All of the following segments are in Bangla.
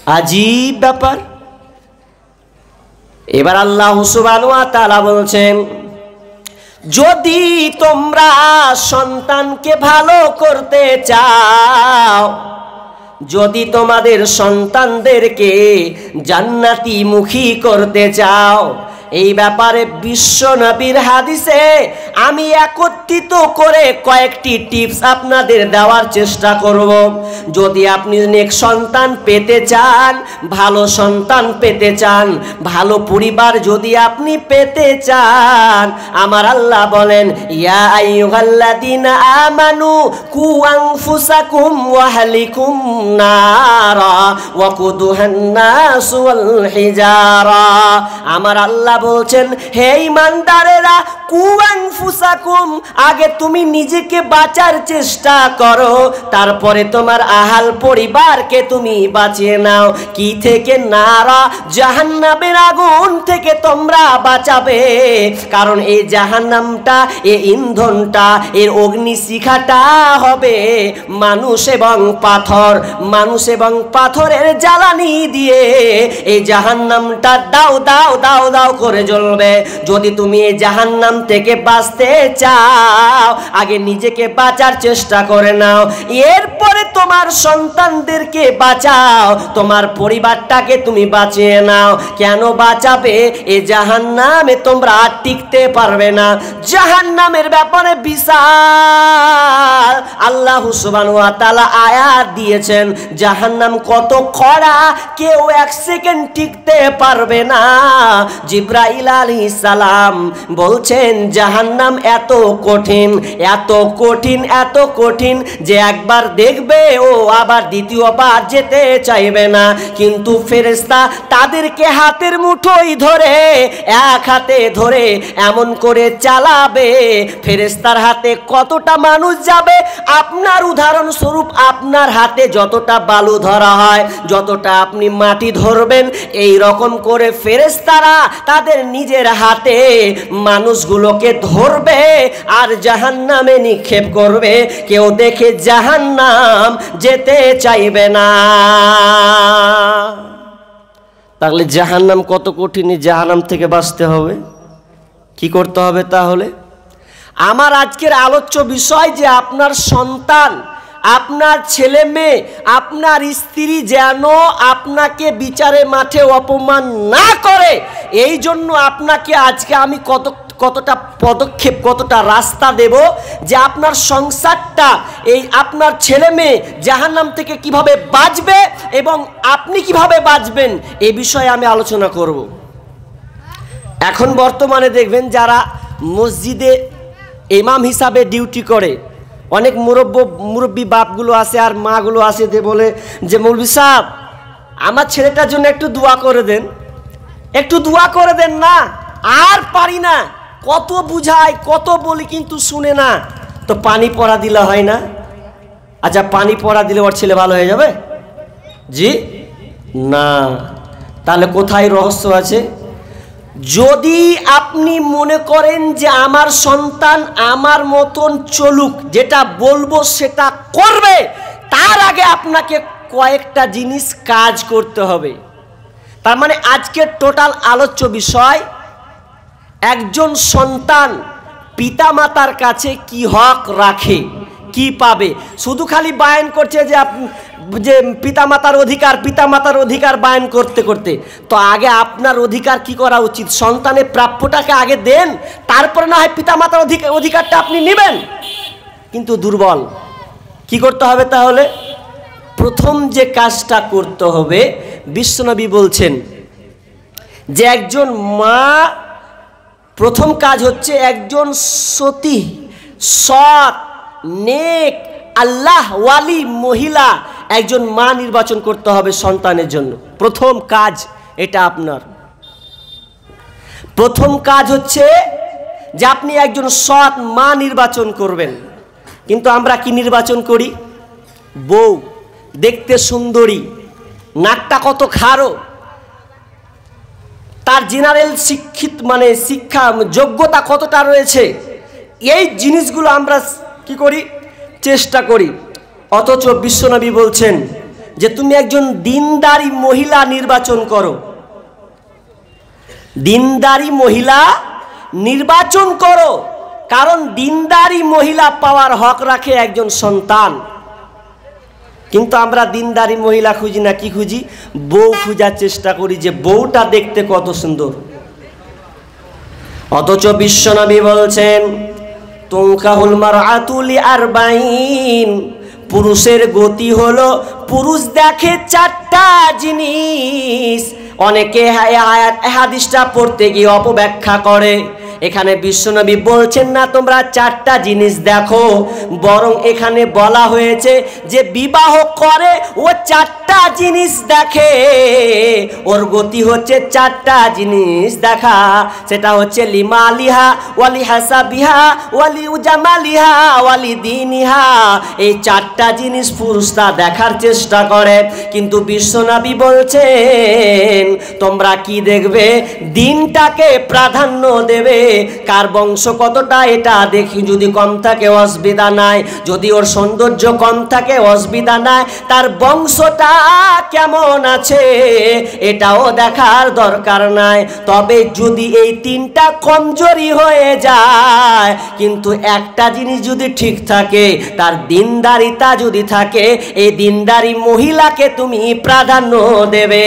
আজীব ব্যাপার। এবার আল্লাহ সুবহানাহু ওয়া তাআলা বলছেন, যদি তোমরা সন্তানকে ভালো করতে চাও, যদি তোমাদের সন্তানদেরকে জান্নাতি মুখী করতে চাও, এই ব্যাপারে বিশ্ব নবীর হাদিসে আমি একত্রিত করে কয়েকটি টিপস আপনাদের দেওয়ার চেষ্টা করব। যদি আপনি নেক সন্তান পেতে চান, ভালো সন্তান পেতে চান, ভালো পরিবার যদি আপনি পেতে চান, আমার আল্লাহ বলেন, ইয়া আইয়ুহাল্লাযীনা আমানু কু আনফুসাকুম ওয়া আহলিকুম নারা ওয়াকুদুহান নাস ওয়াল হিজারা। আমার আল্লাহ বলছেন, হে ঈমানদারেরা, কু আনফুসাকুম, আগে তুমি নিজেকে বাঁচার চেষ্টা করো, তারপরে তোমার আহাল পরিবারকে তুমি বাঁচিয়ে নাও। কি থেকে? নারা, জাহান্নামের আগুন থেকে তোমরা বাঁচাবে। কারণ এই জাহান্নামটা, এই ইন্ধনটা, এর অগ্নিশিখাটা হবে মানুষ এবং পাথর। মানুষ এবং পাথরের জ্বালানি দিয়ে এই জাহান্নামটা দাও দাও দাও দাও করে জ্বলবে। যদি তুমি এই জাহান্নাম থেকে বাঁচতে চাও, আগে নিজেকে বাঁচার চেষ্টা করে নাও, এরপরে তোমার সন্তানদেরকে বাঁচাও, তোমার পরিবারটাকে তুমি বাঁচিয়ে নাও। কেন বাঁচাবে? এই জাহান্নামে তোমরা আর টিকতে পারবে না। জাহান্নামের ব্যাপারে বিশাল আল্লাহ সুবহানাহু ওয়া তাআলা আয়াত দিয়েছেন। জাহান্নাম কত কড়া, কেউ এক সেকেন্ড টিকতে পারবে না। জিবরাইল আলাইহিস সালাম বলছেন, জাহান্নাম এত কঠিন, এত কঠিন, এত কঠিন যে একবার দেখবে ও আবার দ্বিতীয়বার যেতে চাইবে না। কিন্তু ফেরেশতা তাদেরকে হাতের মুঠোয় ধরে, এক হাতে ধরে এমন করে চালাবে, ফেরেশতার হাতে কতটা মানুষ যাবে, আপনার উদাহরণস্বরূপ আপনার হাতে যতটা বালু ধরা হয়, যতটা আপনি মাটি ধরবেন, এই রকম করে ফেরেশতারা তাদের নিজের হাতে মানুষগুলোকে ধরবে আর জাহান্নামে নিক্ষেপ করবে। কেউ দেখে জাহান্নাম যেতে চাইবে না। তাহলে জাহান্নাম কত কঠিন, জাহান্নাম থেকে বাঁচতে হবে, কি করতে হবে? তাহলে আমার আজকের আলোচ্য বিষয় যে আপনার সন্তান, আপনার ছেলে মেয়ে, আপনার স্ত্রী যেন আপনাকে বিচারের মাঠে অপমান না করে, এই জন্য আপনাকে আজকে আমি কতটা পদক্ষেপ, কতটা রাস্তা দেব যে আপনার সংসারটা, এই আপনার ছেলে মেয়ে জাহান্নাম থেকে কিভাবে বাঁচবে এবং আপনি কিভাবে বাঁচবেন, এই বিষয়ে আমি আলোচনা করব। এখন বর্তমানে দেখবেন যারা মসজিদে ইমাম হিসাবে ডিউটি করে, অনেক মুরব্বী বাপগুলো আছে আর মাগুলো আছে, যে বলে যে মৌলভী সাহেব আমার ছেলেটার জন্য একটু দোয়া করে দেন, একটু দোয়া করে দেন না, আর পারি না, কত বুঝাই কত বলি কিন্তু শুনে না। তো পানি পড়া দিলে হয় না? আচ্ছা, পানি পড়া দিলে ওর ছেলে ভালো হয়ে যাবে? জি না। তাহলে কোথায় রহস্য আছে? যদি আপনি মনে করেন যে আমার সন্তান আমার মতন চলুক, যেটা বলবো সেটা করবে, তার আগে আপনাকে কয়েকটা জিনিস কাজ করতে হবে। তার মানে আজকের টোটাল আলোচ্য বিষয়, একজন সন্তান পিতামাতার কাছে কি হক রাখে, কি পাবে। শুধু খালি বায়ান করছে যে পিতামাতার অধিকার বায়ান করতে করতে, তো আগে আপনার অধিকার কি করা উচিত? সন্তানের প্রাপ্যটাকে আগে দেন, তারপরে না হয় পিতামাতার অধিকারটা আপনি নেবেন। কিন্তু দুর্বল, কি করতে হবে? তাহলে প্রথম যে কাজটা করতে হবে, বিশ্বনবী বলছেন যে একজন মা, প্রথম কাজ হচ্ছে একজন সতী, সৎ, নেক, আল্লাহ ওয়ালি মহিলা একজন মা নির্বাচন করতে হবে সন্তানের জন্য। প্রথম কাজ এটা আপনার। প্রথম কাজ হচ্ছে যে আপনি একজন সৎ মা নির্বাচন করবেন। কিন্তু আমরা কি নির্বাচন করি? বউ দেখতে সুন্দরী, নাকটা কত খাড়ো, তার জেনারেল শিক্ষা যোগ্যতা কতটা রয়েছে, এই জিনিসগুলো আমরা কি করি? চেষ্টা করি। অথচ বিশ্বনবী বলছেন যে তুমি একজন দিনদারি মহিলা নির্বাচন করো, দিনদারি মহিলা নির্বাচন করো, কারণ দিনদারি মহিলা পাওয়ার হক রাখে একজন সন্তান। কিন্তু আমরা দিনদারি মহিলা খুঁজি না, কি খুঁজি? বউ খোঁজার চেষ্টা করি যে বউটা দেখতে কত সুন্দর। অথচ বিশ্বনবী বলছেন তুনকাহুল মারআতু লিআরবাঈন, পুরুষের গতি হলো পুরুষ দেখে চারটা জিনিস। অনেকে হাদিসটা পড়তে গিয়ে অপব্যাখ্যা করে। এখানে বিশ্বনবী বলছেন না তোমরা চারটা জিনিস দেখো, বরং এখানে বলা হয়েছে যে বিবাহ করে ও চারটা জিনিস দেখে, ওর গতি হচ্ছে চারটা জিনিস দেখা। সেটা হচ্ছে লিমালিহা ওয়ালি হাসাবিহা ওয়ালি উজামালিহা ওয়ালি দিনিহা। এই চারটা জিনিস পুরুষরা দেখার চেষ্টা করে, কিন্তু বিশ্বনবী বলছেন তোমরা কি দেখবে? দিনটাকে প্রাধান্য দেবে। কার বংশ কতটা এটা দেখি, যদি কম থাকে অসুবিধা নাই, যদি ওর সৌন্দর্য কম থাকে অসুবিধা নাই, তার বংশটা কেমন আছে এটাও দেখার দরকার নাই। তবে যদি এই তিনটা কমজোরি হয়ে যায়, কিন্তু একটা জিনিস যদি ঠিক থাকে, তার দিনদারিতা যদি থাকে, এই দিনদারি মহিলাকে তুমি প্রাধান্য দেবে,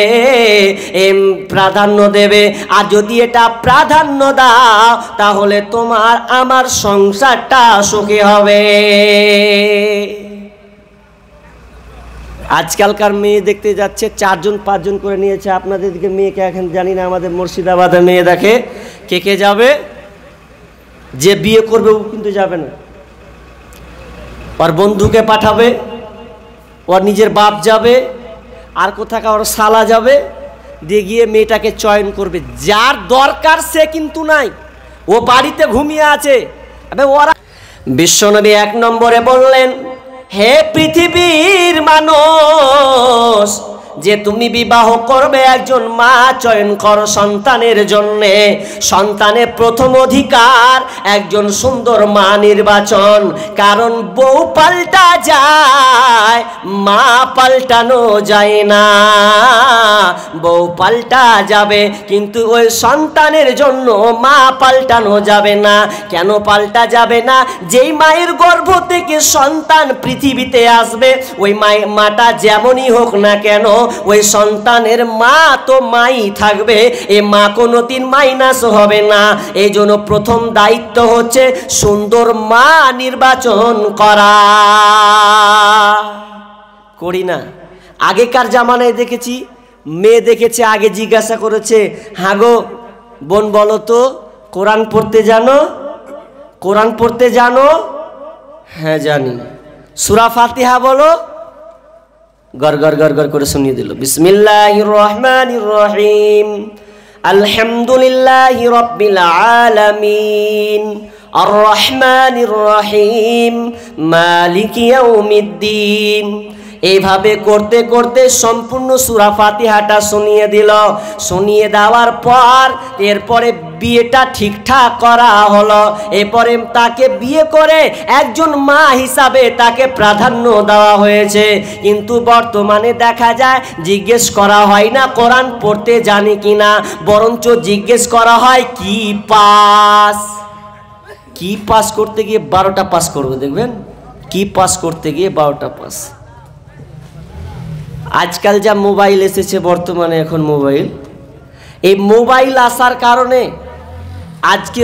প্রাধান্য দেবে। আর যদি এটা প্রাধান্য দাও, তাহলে তোমার আমার সংসারটা সুখী হবে। আজকালকার মেয়ে দেখতে যাচ্ছে 4 জন 5 জন করে নিয়েছে। আপনাদের দিকে মেয়েকে এখন জানি না, আমাদের মুর্শিদাবাদে মেয়ে দেখে কে কে যাবে, যে বিয়ে করবে ও কিন্তু যাবে না, ওর বন্ধুকে পাঠাবে, ওর নিজের বাপ যাবে, আর কোথাকার ওর শালা যাবে, দিয়ে গিয়ে মেয়েটাকে চয়ন করবে। যার দরকার সে কিন্তু নাই, ও বাড়িতে ঘুমিয়ে আছে। ওরা বিশ্বনবী 1 নম্বরে বললেন, হে পৃথিবীর মানুষ, যে তুমি বিবাহ করবে একজন মা চয়ন করো সন্তানের জন্যে। সন্তানের প্রথম অধিকার একজন সুন্দর মা নির্বাচন, কারণ বউ পাল্টা যায়, মা পাল্টানো যায় না। বউ পাল্টা যাবে, কিন্তু ওই সন্তানের জন্য মা পাল্টানো যাবে না। কেন পাল্টা যাবে না? যেই মায়ের গর্ভ থেকে সন্তান পৃথিবীতে আসবে, ওই মাটা যেমনই হোক না কেন, ওই সন্তানের মা তো মাই থাকবে, এ মা কোনোদিন মাইনাস হবে না। এই জন্য প্রথম দায়িত্ব হচ্ছে সুন্দর মা নির্বাচন করা। করি না? আগেকার জামানায় দেখেছি, মেয়ে দেখেছে, আগে জিজ্ঞাসা করেছে, হ্যাঁ গো বোন বলো তো কোরআন পড়তে জানো? কোরআন পড়তে জানো? হ্যাঁ জানি। সূরা ফাতিহা বলো? গর গর গর গর করে শুনিয়ে দিল। বিসমিল্লাহির রহমানির রহিম, আলহামদুলিল্লাহি রাব্বিল আলামিন, আর রহমানির রহিম, মালিকি ইয়াউমিদ্দিন। এইভাবে করতে করতে সম্পূর্ণ সূরা ফাতিহাটা শুনিয়ে দিল। শুনিয়ে দেওয়ার পর এরপরে বিয়েটা ঠিকঠাক করা হলো। এরপরে তাকে বিয়ে করে একজন মা হিসাবে তাকে প্রাধান্য দেওয়া হয়েছে। কিন্তু বর্তমানে দেখা যায় জিজ্ঞেস করা হয় না কোরআন পড়তে জানি কিনা, বরঞ্চ জিজ্ঞেস করা হয় কি পাস। কি পাস করতে গিয়ে 12টা পাস করবে, দেখবেন কি পাস করতে গিয়ে 12টা পাস। আজকাল যা মোবাইল এসেছে, বর্তমানে এখন মোবাইল, এই মোবাইল আসার কারণে আজকে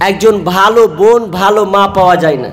একজন ভালো বোন ভালো মা পাওয়া যায় না।